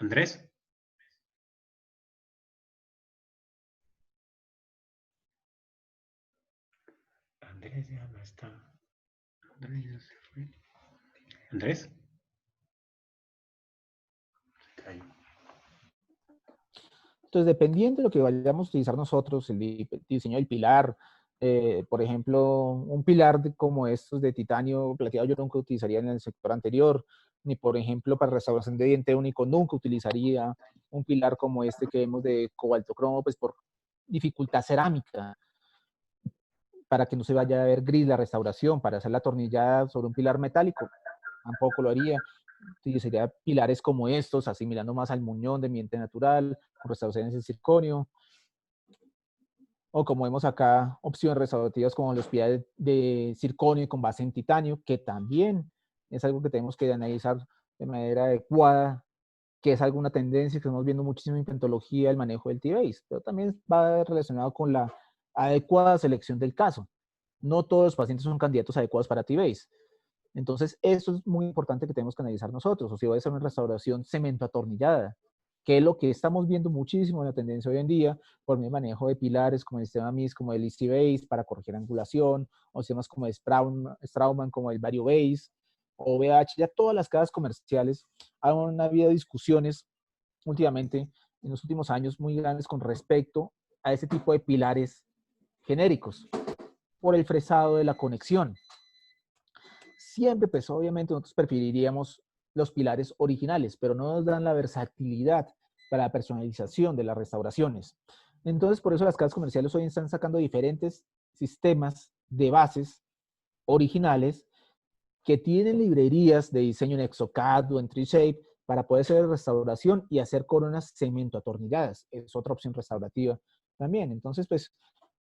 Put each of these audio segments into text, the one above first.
Andrés. Andrés ya no está. Andrés ya se fue. Andrés. Ahí. Entonces, dependiendo de lo que vayamos a utilizar nosotros, el diseño del pilar, por ejemplo, un pilar como estos de titanio plateado yo nunca utilizaría en el sector anterior, ni por ejemplo para restauración de diente único nunca utilizaría un pilar como este que vemos de cobalto cromo, pues por dificultad cerámica, para que no se vaya a ver gris la restauración, para hacer la tornillada sobre un pilar metálico, tampoco lo haría. Utilizaría pilares como estos, asimilando más al muñón de mi diente natural, con restauraciones en circonio, o como vemos acá, opciones restaurativas como los pilares de circonio con base en titanio, que también es algo que tenemos que analizar de manera adecuada, que es alguna tendencia que estamos viendo muchísimo en implantología, el manejo del T-Base, pero también va relacionado con la adecuada selección del caso. No todos los pacientes son candidatos adecuados para T-Base. Entonces, eso es muy importante que tenemos que analizar nosotros, o si va a ser una restauración cemento atornillada, que es lo que estamos viendo muchísimo en la tendencia hoy en día, por mi manejo de pilares como el sistema MIS, como el Easy Base para corregir angulación, o sistemas como el Straumann, como el Vario Base, o VH, ya todas las casas comerciales han habido discusiones últimamente, en los últimos años, muy grandes con respecto a ese tipo de pilares genéricos, por el fresado de la conexión. Siempre, pues obviamente nosotros preferiríamos los pilares originales, pero no nos dan la versatilidad para la personalización de las restauraciones. Entonces, por eso las casas comerciales hoy están sacando diferentes sistemas de bases originales que tienen librerías de diseño en Exocad o en TreeShape para poder hacer restauración y hacer coronas cemento atornilladas. Es otra opción restaurativa también. Entonces, pues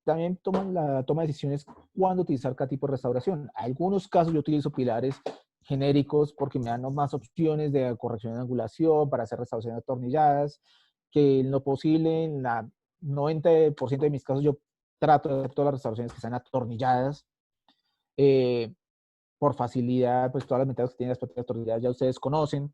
también toman la toma de decisiones cuándo utilizar cada tipo de restauración. En algunos casos yo utilizo pilares genéricos porque me dan más opciones de corrección de angulación para hacer restauraciones atornilladas, que en lo posible, en la 90% de mis casos yo trato de hacer todas las restauraciones que sean atornilladas. Por facilidad, pues todas las ventajas que tienen las prótesis atornilladas ya ustedes conocen.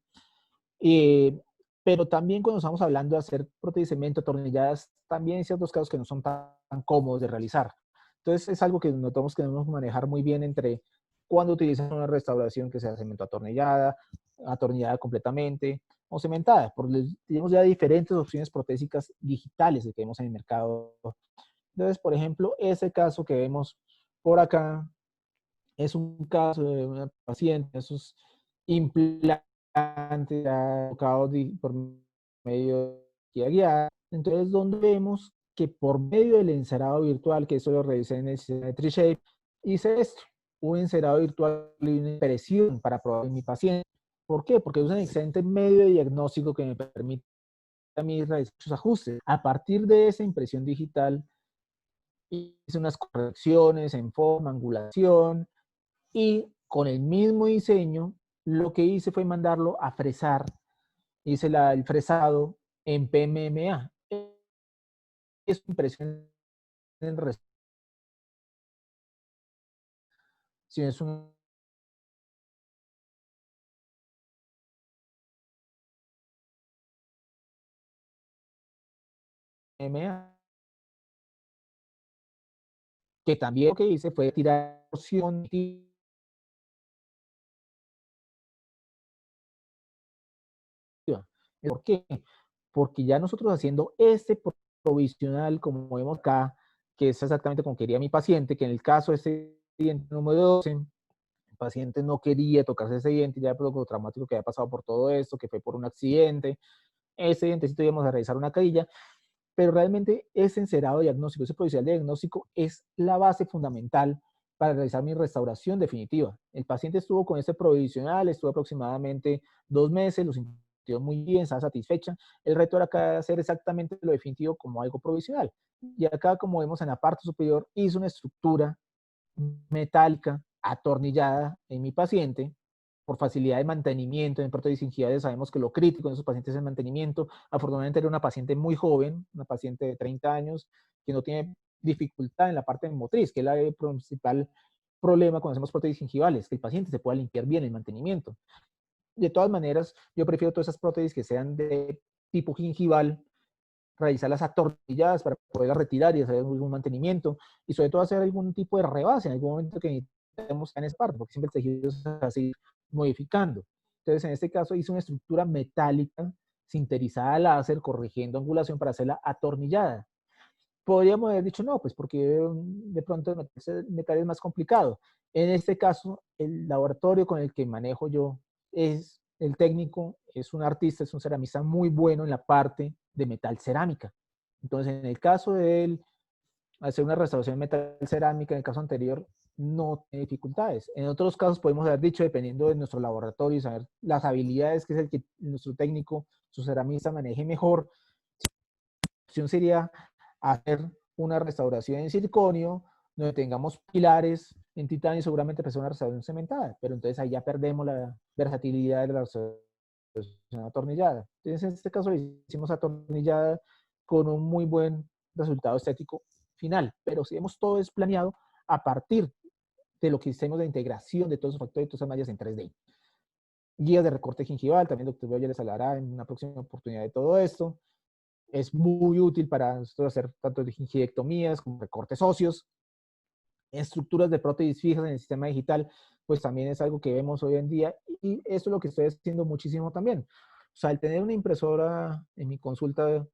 Pero también cuando estamos hablando de hacer prótesis de cemento atornilladas, también hay ciertos casos que no son tan cómodos de realizar. Entonces es algo que nosotros tenemos que manejar muy bien entre cuándo utilizar una restauración que sea cemento atornillada, atornillada completamente o cementada, porque tenemos ya diferentes opciones protésicas digitales que vemos en el mercado. Entonces, por ejemplo, ese caso que vemos por acá es un caso de una paciente, esos implantes colocados por medio de guía. Entonces, donde vemos que por medio del encerado virtual, que eso lo revisé en el sistema de TreeShape, hice esto, un encerado virtual y una impresión para probar en mi paciente. ¿Por qué? Porque es un excelente medio de diagnóstico que me permite a mí realizar sus ajustes. A partir de esa impresión digital, hice unas correcciones en forma, angulación, y con el mismo diseño, lo que hice fue mandarlo a fresar. Hice el fresado en PMMA. Es impresión en resolución. Es un PMMA. Que también lo que hice fue tirar opción. ¿Por qué? Porque ya nosotros haciendo este provisional, como vemos acá, que es exactamente como quería mi paciente, que en el caso de este diente número 12, el paciente no quería tocarse ese diente ya por lo traumático que había pasado por todo esto, que fue por un accidente. Ese dientecito íbamos a realizar una carilla, pero realmente ese encerado diagnóstico, ese provisional diagnóstico es la base fundamental para realizar mi restauración definitiva. El paciente estuvo con ese provisional, estuvo aproximadamente 2 meses, lo sintió muy bien, estaba satisfecha. El reto era acá hacer exactamente lo definitivo como algo provisional. Y acá, como vemos en la parte superior, hizo una estructura metálica atornillada en mi paciente por facilidad de mantenimiento en prótesis gingivales. Sabemos que lo crítico en esos pacientes es el mantenimiento. Afortunadamente era una paciente muy joven, una paciente de 30 años que no tiene dificultad en la parte motriz, que es el principal problema cuando hacemos prótesis gingivales, que el paciente se pueda limpiar bien el mantenimiento. De todas maneras, yo prefiero todas esas prótesis que sean de tipo gingival, realizarlas atornilladas para poderlas retirar y hacer algún mantenimiento, y sobre todo hacer algún tipo de rebase en algún momento que necesitemos en esa parte, porque siempre el tejido se va a seguir modificando. Entonces, en este caso hice una estructura metálica sinterizada a láser, corrigiendo angulación para hacerla atornillada. Podríamos haber dicho no, pues porque de pronto el metal es más complicado. En este caso, el laboratorio con el que manejo yo es el técnico, es un artista, es un ceramista muy bueno en la parte de metal cerámica. Entonces, en el caso de él, hacer una restauración de metal cerámica, en el caso anterior, no tiene dificultades. En otros casos podemos haber dicho, dependiendo de nuestro laboratorio y saber las habilidades que es el que nuestro técnico, su ceramista maneje mejor, la opción sería hacer una restauración en circonio, donde tengamos pilares en titanio, seguramente pues una restauración cementada, pero entonces ahí ya perdemos la versatilidad de la restauración atornillada. Entonces en este caso hicimos atornillada con un muy buen resultado estético final, pero si vemos todo es planeado a partir de lo que hicimos de integración de todos esos factores, de todas esas mallas en 3D. Guías de recorte gingival, también doctor Boyer les hablará en una próxima oportunidad de todo esto. Es muy útil para nosotros hacer tanto gingivectomías como recortes óseos. Estructuras de prótesis fijas en el sistema digital, pues también es algo que vemos hoy en día y eso es lo que estoy haciendo muchísimo también. O sea, al tener una impresora en mi consulta,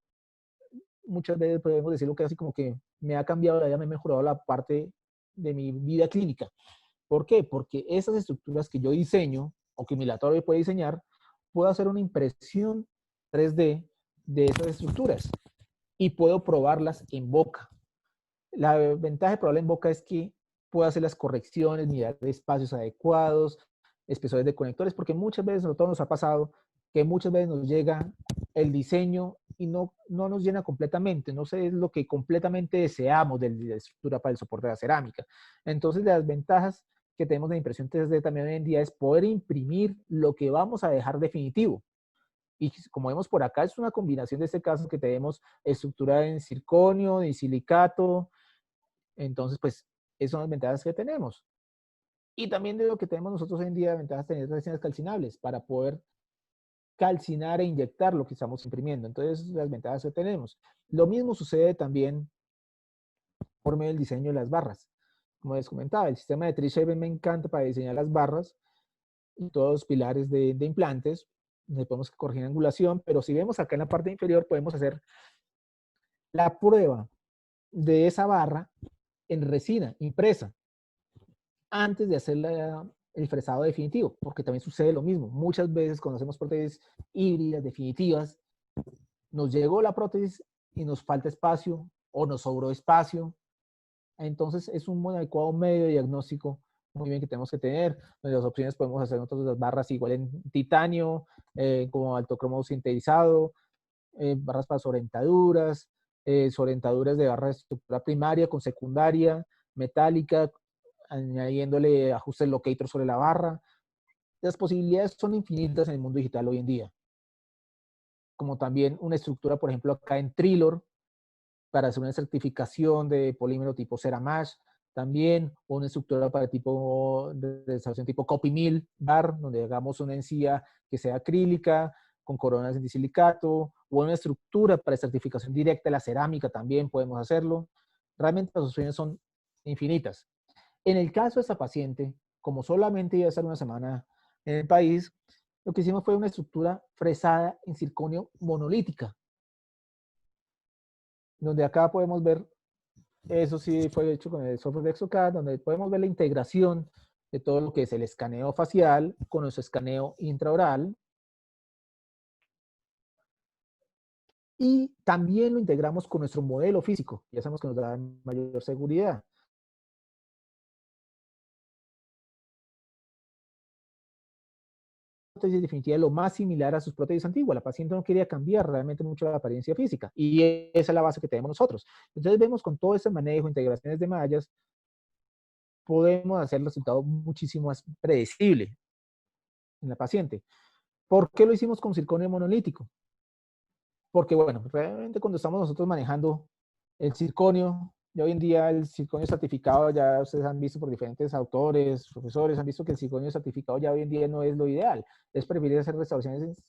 muchas veces podemos decirlo que así como que me ha cambiado, ya me ha mejorado la parte de mi vida clínica. ¿Por qué? Porque esas estructuras que yo diseño o que mi laboratorio puede diseñar, puedo hacer una impresión 3D de esas estructuras y puedo probarlas en boca. La ventaja de probarla en boca es que puedo hacer las correcciones, mirar espacios adecuados, espesores de conectores, porque muchas veces a todos nos ha pasado que muchas veces nos llega el diseño y no nos llena completamente, no sé, es lo que completamente deseamos de la estructura para el soporte de la cerámica. Entonces, las ventajas que tenemos de impresión 3D también hoy en día es poder imprimir lo que vamos a dejar definitivo. Y como vemos por acá, es una combinación de este caso que tenemos estructura en circonio, y silicato. Entonces, pues, esas son las ventajas que tenemos. Y también de lo que tenemos nosotros hoy en día, ventajas de tener resinas calcinables para poder calcinar e inyectar lo que estamos imprimiendo. Entonces, las ventajas que tenemos. Lo mismo sucede también por medio del diseño de las barras. Como les comentaba, el sistema de Tree-Shaven me encanta para diseñar las barras y todos los pilares de implantes. Donde podemos corregir angulación, pero si vemos acá en la parte inferior, podemos hacer la prueba de esa barra en resina impresa antes de hacer el fresado definitivo, porque también sucede lo mismo. Muchas veces cuando hacemos prótesis híbridas definitivas, nos llegó la prótesis y nos falta espacio o nos sobró espacio. Entonces es un buen adecuado medio de diagnóstico muy bien que tenemos que tener. Las opciones podemos hacer nosotros las barras igual en titanio, como altocromo sintetizado, barras para sobreentaduras, sobreentaduras de barra de estructura primaria con secundaria, metálica, añadiéndole ajustes locator sobre la barra. Las posibilidades son infinitas en el mundo digital hoy en día. Como también una estructura, por ejemplo, acá en Trilor, para hacer una certificación de polímero tipo Ceramash, también una estructura para tipo de desalación tipo Copy Mill Bar, donde hagamos una encía que sea acrílica, con coronas de silicato, o una estructura para certificación directa de la cerámica también podemos hacerlo. Realmente las opciones son infinitas. En el caso de esta paciente, como solamente iba a estar una semana en el país, lo que hicimos fue una estructura fresada en circonio monolítica, donde acá podemos ver, eso sí fue hecho con el software de Exocad, donde podemos ver la integración de todo lo que es el escaneo facial con nuestro escaneo intraoral. Y también lo integramos con nuestro modelo físico, ya sabemos que nos da mayor seguridad. Prótesis definitiva lo más similar a sus prótesis antiguas. La paciente no quería cambiar realmente mucho la apariencia física y esa es la base que tenemos nosotros. Entonces vemos con todo este manejo, integraciones de mallas, podemos hacer el resultado muchísimo más predecible en la paciente. ¿Por qué lo hicimos con circonio monolítico? Porque bueno, realmente cuando estamos nosotros manejando el circonio, Ya hoy en día el circonio certificado, ya ustedes han visto por diferentes autores, profesores, han visto que el circonio certificado ya hoy en día no es lo ideal. Es preferible hacer restauraciones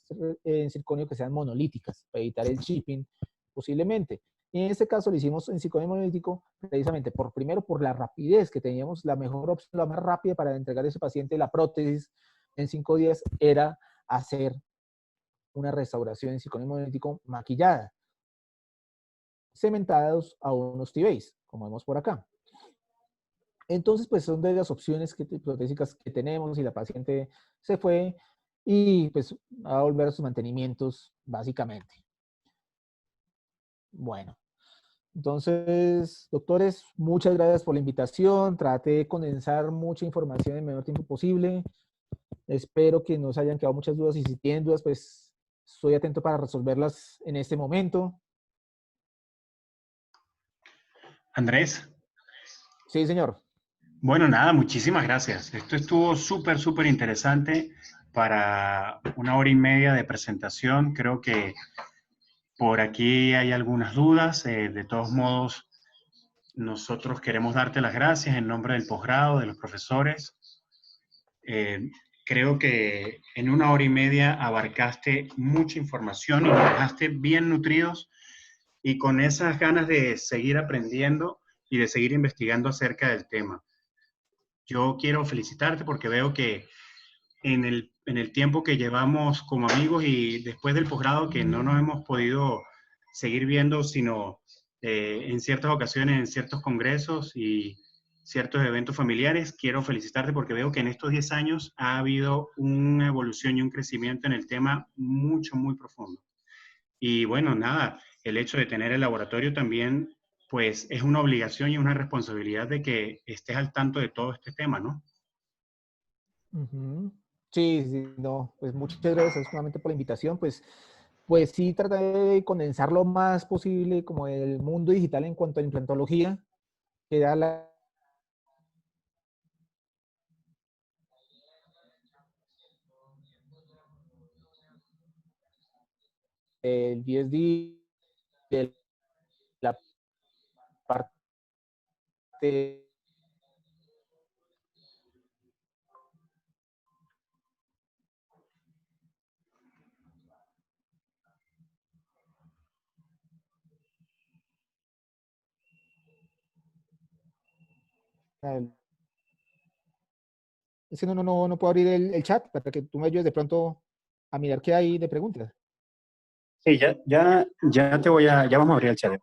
en circonio que sean monolíticas, para evitar el chipping posiblemente. Y en este caso lo hicimos en circonio monolítico precisamente primero por la rapidez que teníamos, la mejor opción, la más rápida para entregar a ese paciente la prótesis en 5 días era hacer una restauración en circonio monolítico maquillada, cementados a unos T-base, como vemos por acá. Entonces, pues son de las opciones protésicas que tenemos y la paciente se fue y pues a volver a sus mantenimientos básicamente. Bueno, entonces, doctores, muchas gracias por la invitación. Traté de condensar mucha información en el menor tiempo posible. Espero que nos hayan quedado muchas dudas y si tienen dudas, pues estoy atento para resolverlas en este momento. Andrés. Sí, señor. Bueno, nada, muchísimas gracias. Esto estuvo súper, súper interesante para 1 hora y media de presentación. Creo que por aquí hay algunas dudas. De todos modos, nosotros queremos darte las gracias en nombre del posgrado, de los profesores. Creo que en 1 hora y media abarcaste mucha información y nos dejaste bien nutridos y con esas ganas de seguir aprendiendo y de seguir investigando acerca del tema. Yo quiero felicitarte porque veo que en el tiempo que llevamos como amigos y después del posgrado que no nos hemos podido seguir viendo, sino en ciertas ocasiones, en ciertos congresos y ciertos eventos familiares, quiero felicitarte porque veo que en estos 10 años ha habido una evolución y un crecimiento en el tema mucho, muy profundo. Y bueno, nada, el hecho de tener el laboratorio también, pues es una obligación y una responsabilidad de que estés al tanto de todo este tema, ¿no? Uh-huh. Sí, sí, no, pues muchas gracias nuevamente por la invitación. Pues sí, trataré de condensar lo más posible como el mundo digital en cuanto a implantología, que da el VSD, de la parte es que no puedo abrir el chat para que tú me ayudes de pronto a mirar qué hay de preguntas. Sí, ya vamos a abrir el chat.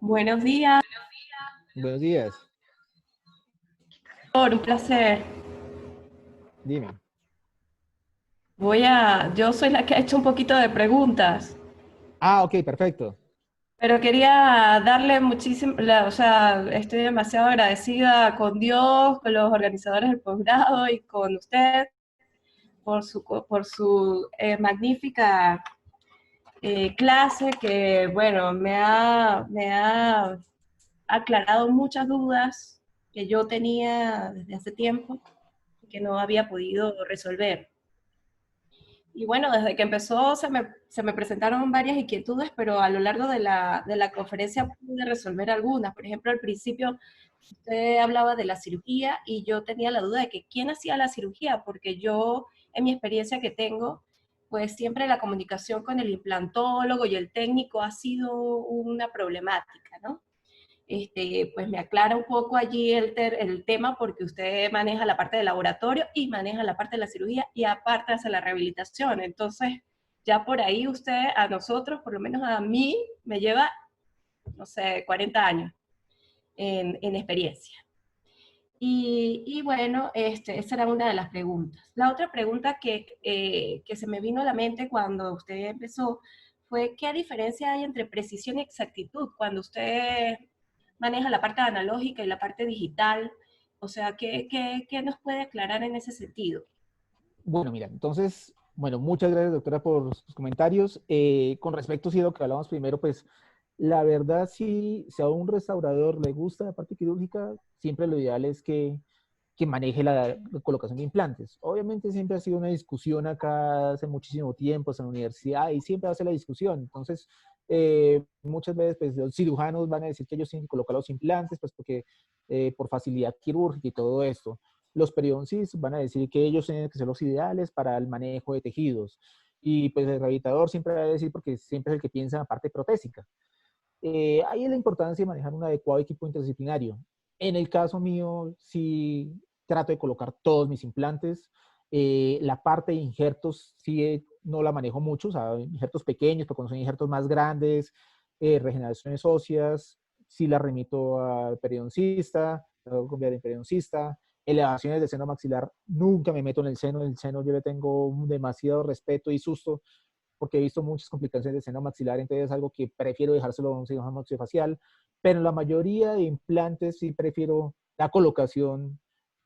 Buenos días, Buenos días. un placer. Dime. Yo soy la que ha hecho un poquito de preguntas, Ah, ok, perfecto. pero quería darle muchísimo, o sea, estoy demasiado agradecida con Dios, con los organizadores del posgrado y con usted por su magnífica clase que, bueno, me ha aclarado muchas dudas que yo tenía desde hace tiempo y que no había podido resolver. Y bueno, desde que empezó se me presentaron varias inquietudes, pero a lo largo de la conferencia pude resolver algunas. Por ejemplo, al principio usted hablaba de la cirugía y yo tenía la duda de que quién hacía la cirugía, porque yo, en mi experiencia que tengo, pues siempre la comunicación con el implantólogo y el técnico ha sido una problemática, ¿no? Pues me aclara un poco allí el tema porque usted maneja la parte del laboratorio y maneja la parte de la cirugía y aparte hace la rehabilitación. Entonces, ya por ahí usted a nosotros, por lo menos a mí, me lleva, no sé, 40 años en experiencia. Y bueno, esa era una de las preguntas. La otra pregunta que se me vino a la mente cuando usted empezó fue ¿qué diferencia hay entre precisión y exactitud cuando usted maneja la parte analógica y la parte digital? O sea, ¿qué nos puede aclarar en ese sentido? Bueno, mira, entonces, bueno, muchas gracias, doctora, por sus comentarios. Con respecto sí, a lo que hablamos primero, pues la verdad, si a un restaurador le gusta la parte quirúrgica, siempre lo ideal es que que maneje la colocación de implantes. Obviamente siempre ha sido una discusión acá hace muchísimo tiempo en la universidad y siempre va a ser la discusión. Entonces, muchas veces pues, los cirujanos van a decir que ellos tienen que colocar los implantes pues porque por facilidad quirúrgica y todo esto. Los periodoncistas van a decir que ellos tienen que ser los ideales para el manejo de tejidos. Y pues el rehabilitador siempre va a decir porque siempre es el que piensa en la parte protésica. Ahí es la importancia de manejar un adecuado equipo interdisciplinario. En el caso mío, sí trato de colocar todos mis implantes. La parte de injertos sí no la manejo mucho, o sea, injertos pequeños, pero cuando son injertos más grandes, regeneraciones óseas, sí la remito al periodoncista, tengo que cambiar de periodoncista. Elevaciones de seno maxilar, nunca me meto en el seno yo le tengo demasiado respeto y susto porque he visto muchas complicaciones de seno maxilar, entonces es algo que prefiero dejárselo a un cirujano maxilofacial, pero en la mayoría de implantes sí prefiero la colocación,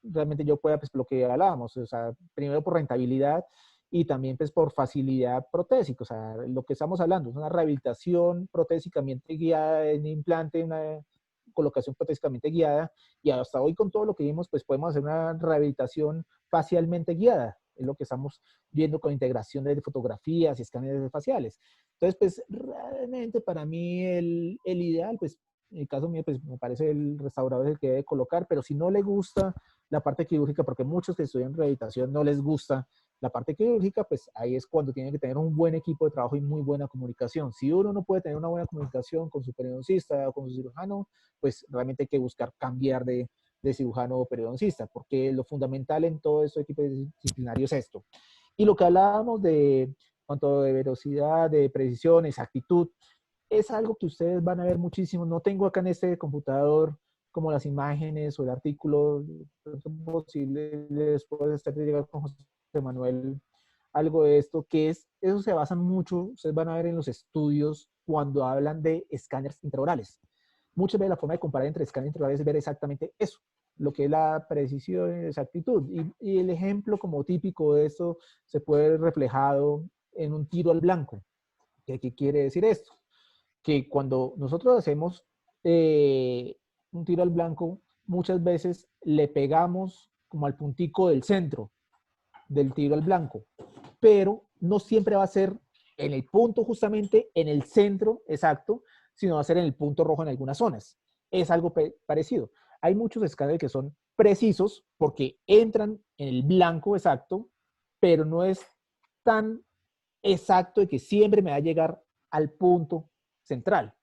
realmente yo pueda, pues lo que hablábamos, o sea, primero por rentabilidad y también pues por facilidad protésica, o sea, lo que estamos hablando es una rehabilitación protésicamente guiada en implante, una colocación protésicamente guiada, y hasta hoy con todo lo que vimos, pues podemos hacer una rehabilitación facialmente guiada, es lo que estamos viendo con integración de fotografías y escáneres faciales. Entonces, pues realmente para mí el ideal, pues en el caso mío, pues me parece el restaurador es el que debe colocar, pero si no le gusta la parte quirúrgica, porque muchos que estudian rehabilitación no les gusta la parte quirúrgica, pues ahí es cuando tienen que tener un buen equipo de trabajo y muy buena comunicación. Si uno no puede tener una buena comunicación con su periodoncista o con su cirujano, pues realmente hay que buscar cambiar de cirujano o periodoncista, porque lo fundamental en todo este equipo disciplinario es esto. Y lo que hablábamos de cuanto de velocidad, de precisión, exactitud, es algo que ustedes van a ver muchísimo. No tengo acá en este computador como las imágenes o el artículo, es posible después estar de llegar con José Manuel algo de esto, que es, eso se basa mucho, ustedes van a ver en los estudios cuando hablan de escáneres intraorales. Muchas veces la forma de comparar entre escáneres intraorales es ver exactamente eso, lo que es la precisión y exactitud. Y el ejemplo como típico de esto se puede ver reflejado en un tiro al blanco. ¿Qué quiere decir esto? Que cuando nosotros hacemos un tiro al blanco, muchas veces le pegamos como al puntico del centro del tiro al blanco, pero no siempre va a ser en el punto justamente en el centro exacto, sino va a ser en el punto rojo en algunas zonas. Es algo parecido. Hay muchos escáneres que son precisos porque entran en el blanco exacto, pero no es tan exacto de que siempre me va a llegar al punto central.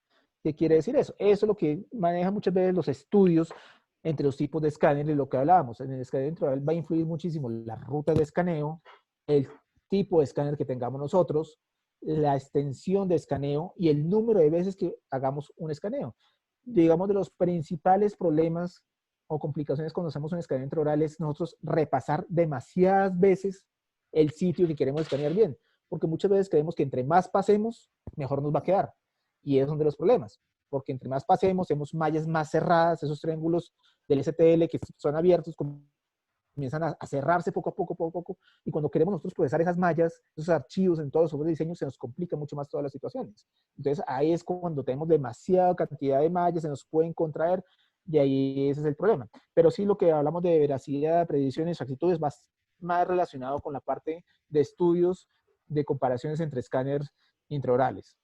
¿Qué quiere decir eso? Eso es lo que manejan muchas veces los estudios entre los tipos de escáneres, lo que hablábamos. En el escáner intraoral va a influir muchísimo la ruta de escaneo, el tipo de escáner que tengamos nosotros, la extensión de escaneo y el número de veces que hagamos un escaneo. Digamos, de los principales problemas o complicaciones cuando hacemos un escaneo intraoral es nosotros repasar demasiadas veces el sitio que queremos escanear bien, porque muchas veces creemos que entre más pasemos, mejor nos va a quedar. Y es donde los problemas, porque entre más pasemos, tenemos mallas más cerradas, esos triángulos del STL que son abiertos, comienzan a cerrarse poco a poco, y cuando queremos nosotros procesar esas mallas, esos archivos en todos los software de diseño, se nos complica mucho más todas las situaciones. Entonces ahí es cuando tenemos demasiada cantidad de mallas, se nos pueden contraer, y ahí ese es el problema. Pero sí, lo que hablamos de veracidad, predicción y exactitud es más relacionado con la parte de estudios de comparaciones entre escáneres intraorales.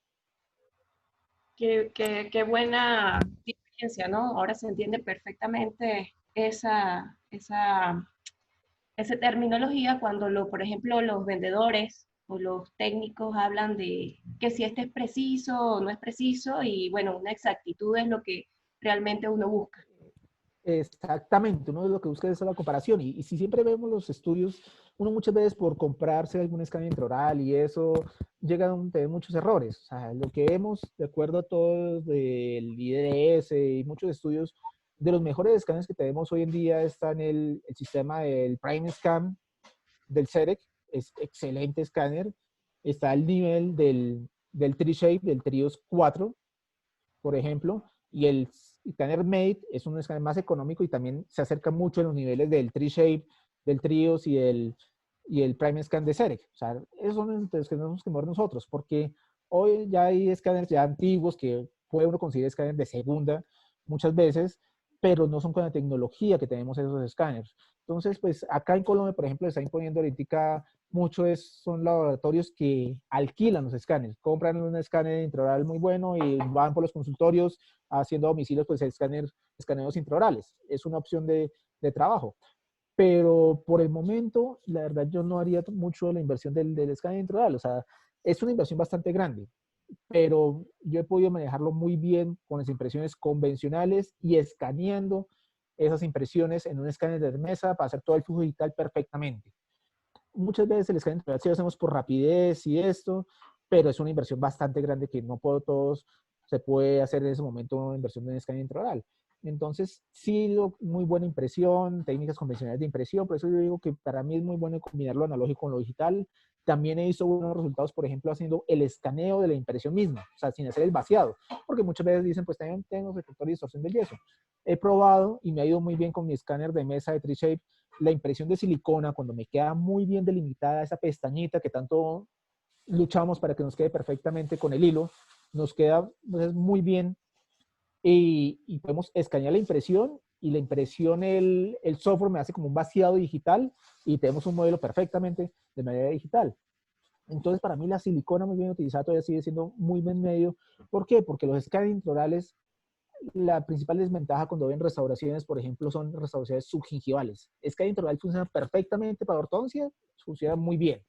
Qué buena diferencia, ¿no? Ahora se entiende perfectamente esa terminología cuando, por ejemplo, los vendedores o los técnicos hablan de que si este es preciso o no es preciso, y bueno, una exactitud es lo que realmente uno busca. Exactamente, uno de lo que busca es la comparación y si siempre vemos los estudios, uno muchas veces por comprarse algún escáner intraoral y eso llega a tener muchos errores. O sea, lo que vemos, de acuerdo a todos del IDS y muchos estudios, de los mejores escáneres que tenemos hoy en día está en el sistema del PrimeScan del CEREC, es excelente escáner. Está al nivel del TreeShape, del Trios 4, por ejemplo, y el escáner Mate es un escáner más económico y también se acerca mucho a los niveles del TreeShape, del Trios y el PrimeScan de CEREC. O sea, esos son los que tenemos que mover nosotros, porque hoy ya hay escáneres ya antiguos que puede uno conseguir escáneres de segunda muchas veces, pero no son con la tecnología que tenemos esos escáneres. Entonces, pues acá en Colombia, por ejemplo, está imponiendo ahorita mucho son laboratorios que alquilan los escáneres, compran un escáner intraoral muy bueno y van por los consultorios haciendo a domicilio pues escaneos intraorales. Es una opción de trabajo. Pero por el momento, la verdad, yo no haría mucho la inversión del escáner intraoral. O sea, es una inversión bastante grande, pero yo he podido manejarlo muy bien con las impresiones convencionales y escaneando esas impresiones en un escáner de mesa para hacer todo el flujo digital perfectamente. Muchas veces el escáner intraoral sí lo hacemos por rapidez y esto, pero es una inversión bastante grande que no por todos se puede hacer en ese momento una inversión en escáner intraoral. Entonces, sí, muy buena impresión, técnicas convencionales de impresión, por eso yo digo que para mí es muy bueno combinar lo analógico con lo digital. También he visto buenos resultados, por ejemplo, haciendo el escaneo de la impresión misma, o sea, sin hacer el vaciado, porque muchas veces dicen, pues también tengo detector de distorsión del yeso. He probado y me ha ido muy bien con mi escáner de mesa de Tri-Shape, la impresión de silicona, cuando me queda muy bien delimitada esa pestañita que tanto luchamos para que nos quede perfectamente con el hilo, nos queda pues, muy bien y podemos escanear la impresión y la impresión, el software me hace como un vaciado digital y tenemos un modelo perfectamente de manera digital. Entonces, para mí la silicona muy bien utilizada todavía sigue siendo muy buen medio. ¿Por qué? Porque los escáneres intraorales, la principal desventaja cuando ven restauraciones, por ejemplo, son restauraciones subgingivales. Escáner intraoral funciona perfectamente para ortodoncia, funciona muy bien.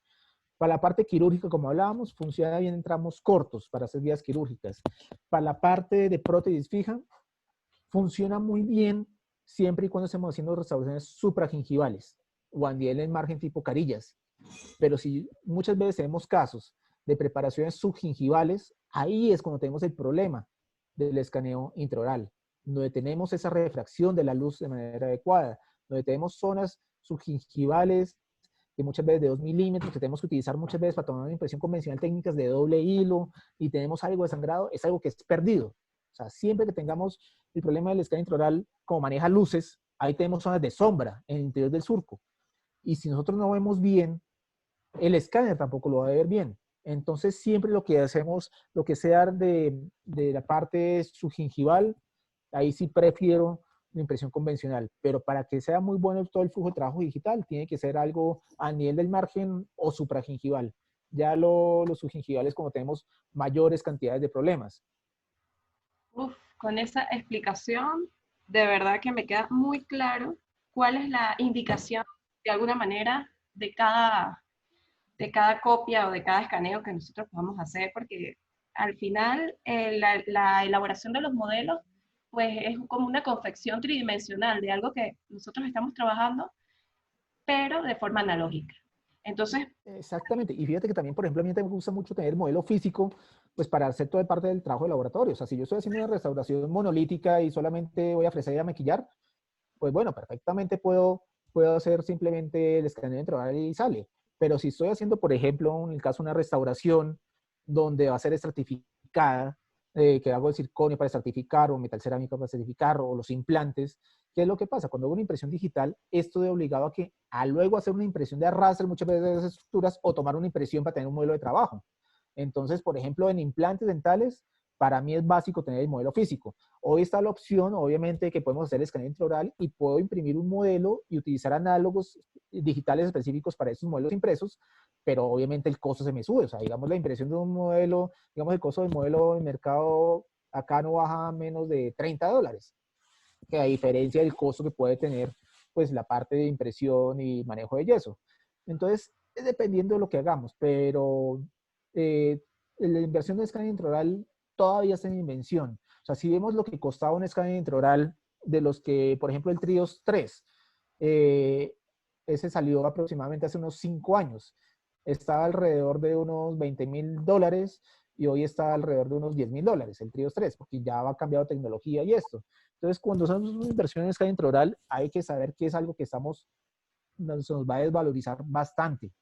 Para la parte quirúrgica, como hablábamos, funciona bien en tramos cortos para hacer vías quirúrgicas. Para la parte de prótesis fija, funciona muy bien siempre y cuando estemos haciendo restauraciones supragingivales o a nivel en margen tipo carillas. Pero si muchas veces tenemos casos de preparaciones subgingivales, ahí es cuando tenemos el problema del escaneo intraoral, donde tenemos esa refracción de la luz de manera adecuada, donde tenemos zonas subgingivales que muchas veces de 2 milímetros, que tenemos que utilizar muchas veces para tomar una impresión convencional, técnicas de doble hilo, y tenemos algo de sangrado, es algo que es perdido. O sea, siempre que tengamos el problema del escáner intraoral, como maneja luces, ahí tenemos zonas de sombra en el interior del surco. Y si nosotros no vemos bien, el escáner tampoco lo va a ver bien. Entonces, siempre lo que hacemos, lo que sea de la parte subgingival, ahí sí prefiero la impresión convencional, pero para que sea muy bueno todo el flujo de trabajo digital, tiene que ser algo a nivel del margen o supragingival. Ya los subgingivales, como tenemos mayores cantidades de problemas. Uf, con esa explicación, de verdad que me queda muy claro cuál es la indicación, de alguna manera, de cada copia o de cada escaneo que nosotros podamos hacer, porque al final la elaboración de los modelos pues es como una confección tridimensional de algo que nosotros estamos trabajando, pero de forma analógica. Entonces, Exactamente. Y fíjate que también, por ejemplo, a mí me gusta mucho tener modelo físico, pues para hacer toda parte del trabajo de laboratorio. O sea, si yo estoy haciendo una restauración monolítica y solamente voy a fresar y a maquillar, pues bueno, perfectamente puedo hacer simplemente el escaneo intraoral y sale. Pero si estoy haciendo, por ejemplo, en el caso de una restauración donde va a ser estratificada, que hago el circonio para estratificar o metal cerámica para estratificar o los implantes, ¿qué es lo que pasa? Cuando hago una impresión digital, esto de obligado a que a luego hacer una impresión de arrastre muchas veces de esas estructuras o tomar una impresión para tener un modelo de trabajo. Entonces, por ejemplo, en implantes dentales, para mí es básico tener el modelo físico. Hoy está la opción, obviamente, que podemos hacer escaneo intraoral y puedo imprimir un modelo y utilizar análogos digitales específicos para esos modelos impresos, pero obviamente el costo se me sube. O sea, digamos, la impresión de un modelo, digamos, el costo del modelo en mercado acá no baja a menos de $30, que a diferencia del costo que puede tener, pues, la parte de impresión y manejo de yeso. Entonces, es dependiendo de lo que hagamos, pero la inversión de escáner intraoral todavía está en invención. O sea, si vemos lo que costaba un escáner intraoral de los que, por ejemplo, el Trios 3, ese salió aproximadamente hace unos 5 años. Estaba alrededor de unos $20,000 y hoy está alrededor de unos $10,000, el Trios 3, porque ya ha cambiado tecnología y esto. Entonces, cuando hacemos una inversión en escáner intraoral, hay que saber que es algo que nos va a desvalorizar bastante,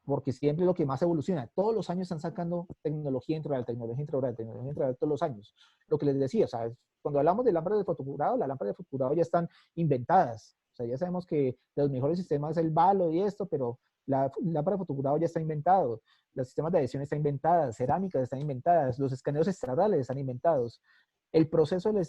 porque siempre es lo que más evoluciona. Todos los años están sacando tecnología intraoral, tecnología intraoral, tecnología intraoral todos los años. Lo que les decía, o sea, cuando hablamos de lámparas de fotocurado, las lámparas de fotocurado ya están inventadas. O sea, ya sabemos que los mejores sistemas es el Valo y esto, pero la lámpara de fotocurado ya está inventado. Los sistemas de adhesión están inventados, cerámicas están inventadas, los escaneos extraorales están inventados. el proceso del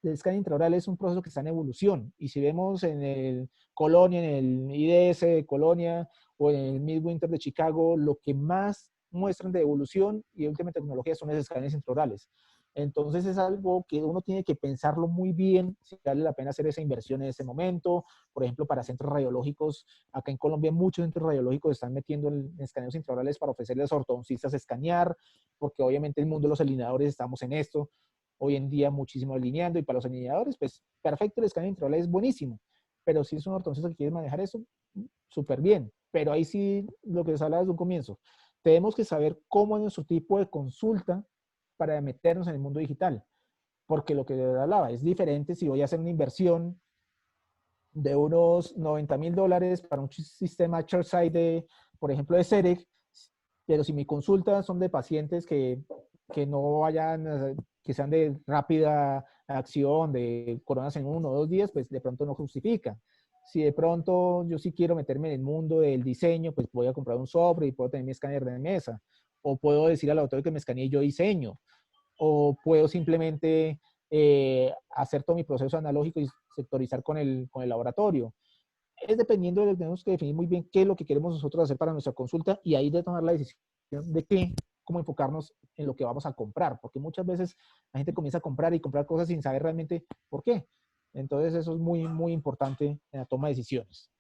escáner intraoral es un proceso que está en evolución. Y si vemos en el Colonia, en el IDS de Colonia o en el Midwinter de Chicago, lo que más muestran de evolución y de última tecnología son los escáneres intraorales. Entonces es algo que uno tiene que pensarlo muy bien, si vale la pena hacer esa inversión en ese momento. Por ejemplo, para centros radiológicos, acá en Colombia muchos centros radiológicos están metiendo en escaneos intraorales para ofrecerles a ortodoncistas escanear, porque obviamente el mundo de los alineadores estamos en esto. Hoy en día muchísimo alineando, y para los alineadores, pues perfecto, el escáner intraoral es buenísimo. Pero si es un ortodoncista que quiere manejar eso, súper bien. Pero ahí sí, lo que les hablaba desde un comienzo, tenemos que saber cómo es nuestro tipo de consulta para meternos en el mundo digital. Porque lo que hablaba es diferente si voy a hacer una inversión de unos $90,000 para un sistema chairside, por ejemplo, de CEREC, pero si mi consulta son de pacientes que no vayan, que sean de rápida acción, de coronas en 1 o 2 días, pues de pronto no justifica. Si de pronto yo sí quiero meterme en el mundo del diseño, pues voy a comprar un software y puedo tener mi escáner de mesa. O puedo decir al autor que me escanee y yo diseño. O puedo simplemente hacer todo mi proceso analógico y sectorizar con el laboratorio. Es dependiendo de lo que tenemos que definir muy bien qué es lo que queremos nosotros hacer para nuestra consulta, y ahí de tomar la decisión de qué, cómo enfocarnos en lo que vamos a comprar, porque muchas veces la gente comienza a comprar y comprar cosas sin saber realmente por qué. Entonces eso es muy, muy importante en la toma de decisiones.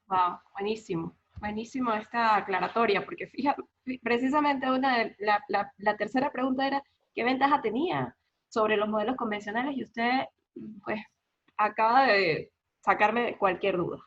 Wow, buenísimo. Buenísimo esta aclaratoria, porque fíjate, precisamente la tercera pregunta era, ¿qué ventaja tenía sobre los modelos convencionales? Y usted, pues, acaba de sacarme de cualquier duda.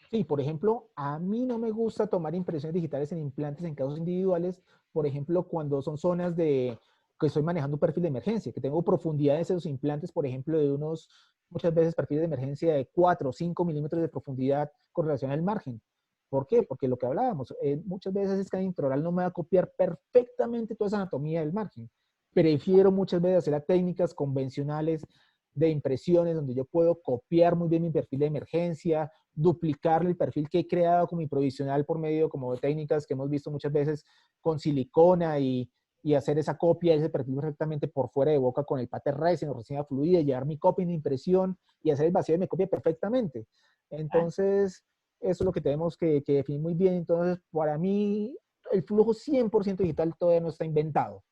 Sí, por ejemplo, a mí no me gusta tomar impresiones digitales en implantes en casos individuales, por ejemplo, cuando son zonas de que estoy manejando un perfil de emergencia, que tengo profundidades en esos implantes, por ejemplo, de unos, muchas veces perfiles de emergencia de 4 o 5 milímetros de profundidad con relación al margen. ¿Por qué? Porque lo que hablábamos, muchas veces el escáner intraoral no me va a copiar perfectamente toda esa anatomía del margen. Prefiero muchas veces hacer las técnicas convencionales de impresiones, donde yo puedo copiar muy bien mi perfil de emergencia, duplicar el perfil que he creado con mi provisional por medio como de técnicas que hemos visto muchas veces con silicona, y hacer esa copia de ese perfil perfectamente por fuera de boca con el pater resin o resina fluida, y llevar mi copia en impresión y hacer el vacío de mi copia perfectamente. Entonces, eso es lo que tenemos que definir muy bien. Entonces, para mí, el flujo 100% digital todavía no está inventado.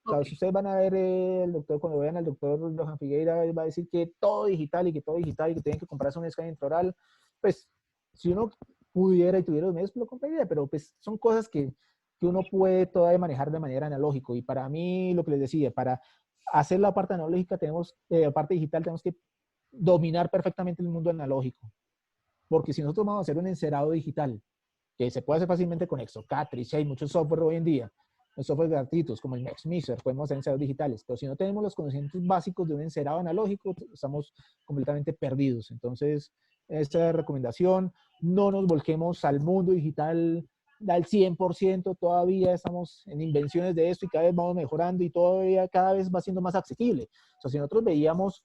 O sea, si ustedes van a ver el doctor, cuando vean al doctor Johan Figueira, él va a decir que todo digital y que todo digital y que tienen que comprarse un escáner intraoral. Pues, si uno pudiera y tuviera los medios, pues lo compraría, pero pues son cosas que uno puede todavía manejar de manera analógica. Y para mí, lo que les decía, para hacer la parte analógica, la parte digital, tenemos que dominar perfectamente el mundo analógico. Porque si nosotros vamos a hacer un encerado digital, que se puede hacer fácilmente con Exocatrix, hay muchos software hoy en día, los software gratuitos como el MaxMixer, podemos hacer encerados digitales, pero si no tenemos los conocimientos básicos de un encerado analógico, estamos completamente perdidos. Entonces, esta recomendación, no nos volquemos al mundo digital al 100%, todavía estamos en invenciones de esto y cada vez vamos mejorando y todavía cada vez va siendo más accesible. O sea, si nosotros veíamos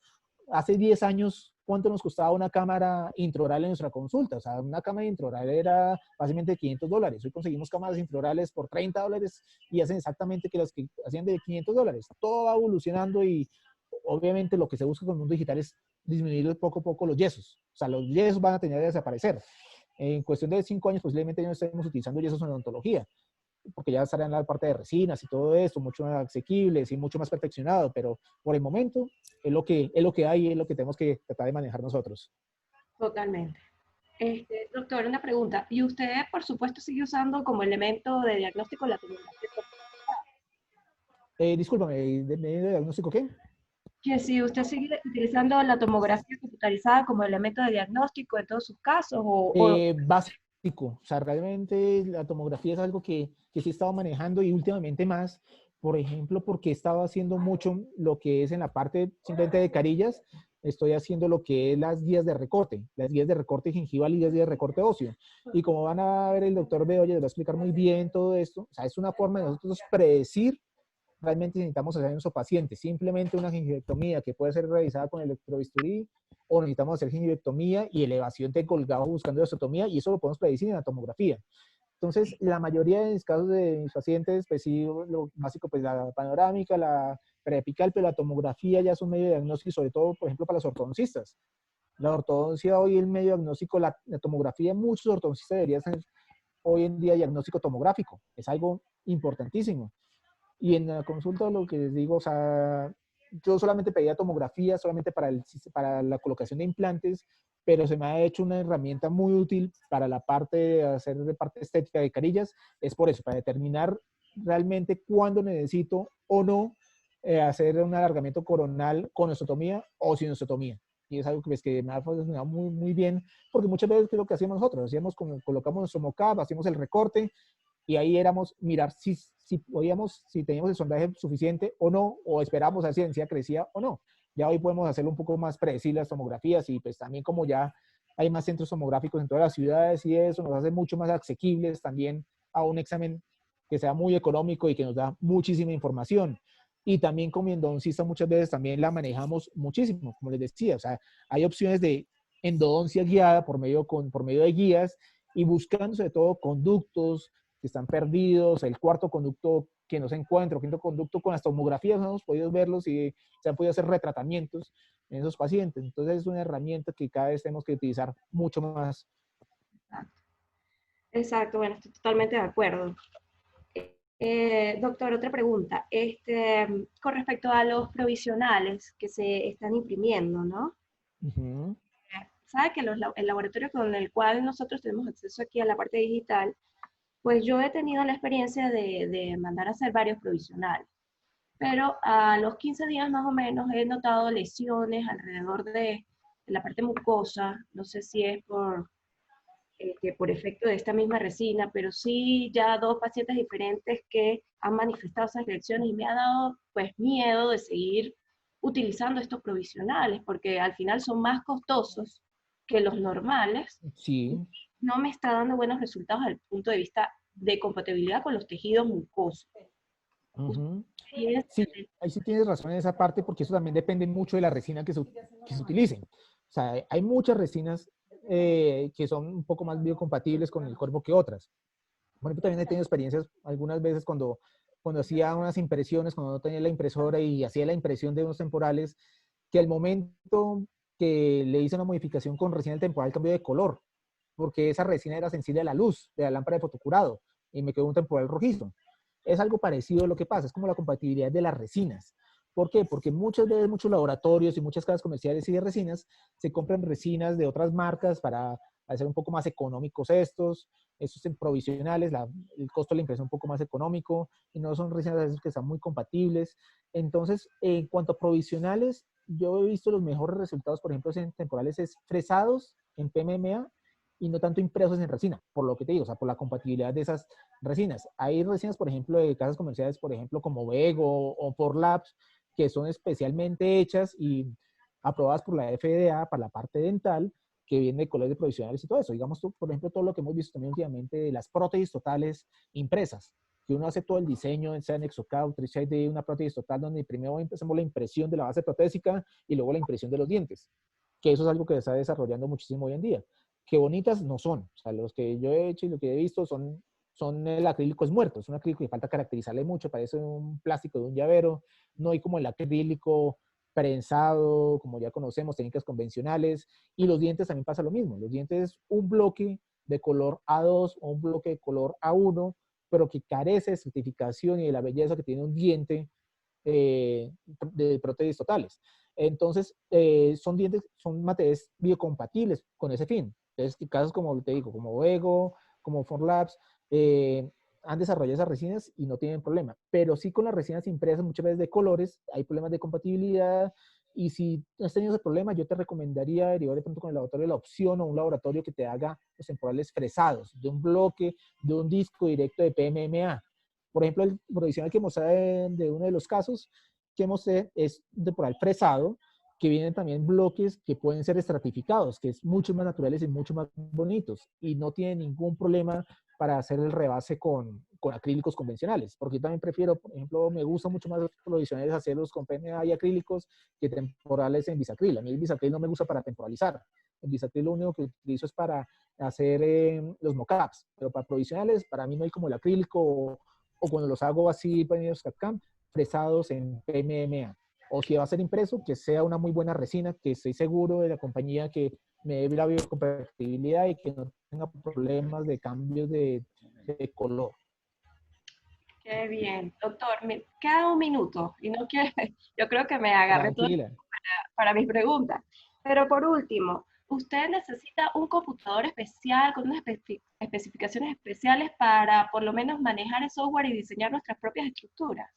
hace 10 años cuánto nos costaba una cámara intraoral en nuestra consulta. O sea, una cámara intraoral era fácilmente de $500. Hoy conseguimos cámaras intraorales por $30 y hacen exactamente que las que hacían de $500. Todo va evolucionando, y obviamente lo que se busca con el mundo digital es disminuir poco a poco los yesos. O sea, los yesos van a tener que desaparecer. En cuestión de 5 años posiblemente ya no estemos utilizando yesos en odontología, porque ya estarán en la parte de resinas y todo esto, mucho más asequibles y mucho más perfeccionado, pero por el momento es lo que hay, es lo que tenemos que tratar de manejar nosotros. Totalmente. Doctor, una pregunta. ¿Y usted, por supuesto, sigue usando como elemento de diagnóstico la tomografía? Discúlpame, ¿de diagnóstico qué? Que si usted sigue utilizando la tomografía computarizada como elemento de diagnóstico en todos sus casos, Básico. O sea, realmente la tomografía es algo que sí he estado manejando, y últimamente más, por ejemplo, porque he estado haciendo mucho lo que es en la parte simplemente de carillas. Estoy haciendo lo que es las guías de recorte gingival y guías de recorte óseo. Y como van a ver, el doctor Bedoya les va a explicar muy bien todo esto. O sea, es una forma de nosotros predecir realmente necesitamos hacer en nuestro paciente. Simplemente una gingivectomía que puede ser realizada con electrobisturí, o necesitamos hacer gingivectomía y elevación de colgado buscando osteotomía, y eso lo podemos predecir en la tomografía. Entonces, la mayoría de los casos de mis pacientes, pues sí, lo básico, pues la panorámica, la preapical, pero la tomografía ya es un medio de diagnóstico, sobre todo, por ejemplo, para los ortodoncistas. La ortodoncia hoy, el medio diagnóstico, la tomografía, muchos ortodoncistas deberían ser hoy en día diagnóstico tomográfico. Es algo importantísimo. Y en la consulta lo que les digo, o sea, yo solamente pedía tomografía, solamente para la colocación de implantes, pero se me ha hecho una herramienta muy útil para la parte de hacer de parte estética de carillas. Es por eso, para determinar realmente cuándo necesito o no hacer un alargamiento coronal con osteotomía o sin osteotomía. Y es algo que, pues, que me ha funcionado muy, muy bien, porque muchas veces, ¿qué es lo que hacíamos nosotros? Hacíamos como, colocamos nuestro mockup, hacíamos el recorte, y ahí éramos mirar si podíamos, si teníamos el sondaje suficiente o no, o esperábamos a ver si la densidad crecía o no. Ya hoy podemos hacerlo un poco más predecible las tomografías, y pues también como ya hay más centros tomográficos en todas las ciudades y eso nos hace mucho más asequibles también a un examen que sea muy económico y que nos da muchísima información. Y también como endodoncista muchas veces también la manejamos muchísimo, como les decía, o sea, hay opciones de endodoncia guiada por medio de guías, y buscando sobre todo conductos que están perdidos, el cuarto conducto que no se encuentra, el quinto conducto. Con las tomografías no hemos podido verlos y se han podido hacer retratamientos en esos pacientes. Entonces es una herramienta que cada vez tenemos que utilizar mucho más. Exacto, bueno, estoy totalmente de acuerdo. Doctor, otra pregunta. Con respecto a los provisionales que se están imprimiendo, ¿no? Uh-huh. Sabe que el laboratorio con el cual nosotros tenemos acceso aquí a la parte digital, pues yo he tenido la experiencia de mandar a hacer varios provisionales, pero a los 15 días más o menos he notado lesiones alrededor de la parte mucosa. No sé si es por efecto de esta misma resina, pero sí ya 2 pacientes diferentes que han manifestado esas reacciones, y me ha dado pues miedo de seguir utilizando estos provisionales, porque al final son más costosos que los normales. Sí. No me está dando buenos resultados desde el punto de vista de compatibilidad con los tejidos mucosos. Uh-huh. Sí, ahí sí tienes razón en esa parte, porque eso también depende mucho de la resina que se utilicen. O sea, hay muchas resinas que son un poco más biocompatibles con el cuerpo que otras. Por ejemplo, también he tenido experiencias algunas veces cuando hacía unas impresiones, cuando no tenía la impresora y hacía la impresión de unos temporales, que al momento que le hice una modificación con resina del temporal cambió de color, porque esa resina era sensible a la luz de la lámpara de fotocurado y me quedó un temporal rojizo. Es algo parecido a lo que pasa, es como la compatibilidad de las resinas. ¿Por qué? Porque muchas veces muchos laboratorios y muchas casas comerciales y de resinas se compran resinas de otras marcas para hacer un poco más económicos estos provisionales, el costo de la impresión un poco más económico, y no son resinas que están muy compatibles. Entonces, en cuanto a provisionales, yo he visto los mejores resultados, por ejemplo, en temporales es fresados en PMMA y no tanto impresos en resina, por lo que te digo, o sea, por la compatibilidad de esas resinas. Hay resinas, por ejemplo, de casas comerciales, por ejemplo, como Vego o Forlabs, que son especialmente hechas y aprobadas por la FDA para la parte dental, que viene de colores provisionales y todo eso. Digamos, por ejemplo, todo lo que hemos visto también últimamente de las prótesis totales impresas, que uno hace todo el diseño, sea en Exocad, TriShide, de una prótesis total, donde primero empezamos la impresión de la base protésica y luego la impresión de los dientes, que eso es algo que se está desarrollando muchísimo hoy en día. Que bonitas no son, o sea, los que yo he hecho y lo que he visto son el acrílico es muerto, es un acrílico que falta caracterizarle mucho, parece un plástico de un llavero, no hay como el acrílico prensado, como ya conocemos, técnicas convencionales. Y los dientes también pasa lo mismo, los dientes un bloque de color A2 o un bloque de color A1, pero que carece de certificación y de la belleza que tiene un diente de prótesis totales. Entonces, son materiales biocompatibles con ese fin. Entonces, casos como te digo, como Vego, como Forlabs, han desarrollado esas resinas y no tienen problema. Pero sí, con las resinas impresas muchas veces de colores hay problemas de compatibilidad, y si has tenido ese problema, yo te recomendaría derivar de pronto con el laboratorio de la opción, o un laboratorio que te haga los temporales fresados de un bloque, de un disco directo de PMMA. Por ejemplo, el provisional que mostré de uno de los casos que mostré es un temporal fresado, que vienen también bloques que pueden ser estratificados, que es mucho más naturales y mucho más bonitos, y no tienen ningún problema para hacer el rebase con acrílicos convencionales, porque yo también prefiero, por ejemplo, me gusta mucho más los provisionales hacerlos con PMA y acrílicos que temporales en bisacril. A mí el bisacril no me gusta para temporalizar. El bisacril lo único que utilizo es para hacer los mockups, pero para provisionales, para mí no hay como el acrílico, o cuando los hago así para los CAD-CAM, fresados en PMMA. O si va a ser impreso, que sea una muy buena resina, que estoy seguro de la compañía que me dé la biocompatibilidad y que no tenga problemas de cambios de color. Qué bien. Doctor, me queda un minuto y no quiero, yo creo que me agarré todo Tranquila. para mis preguntas. Pero por último, ¿usted necesita un computador especial con unas especificaciones especiales para por lo menos manejar el software y diseñar nuestras propias estructuras?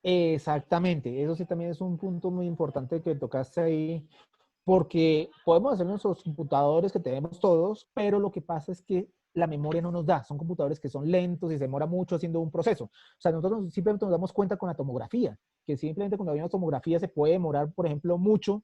Exactamente, eso sí también es un punto muy importante que tocaste ahí, porque podemos hacer nuestros computadores que tenemos todos, pero lo que pasa es que la memoria no nos da, son computadores que son lentos y se demora mucho haciendo un proceso. O sea, nosotros simplemente nos damos cuenta con la tomografía, que simplemente cuando hay una tomografía se puede demorar, por ejemplo, mucho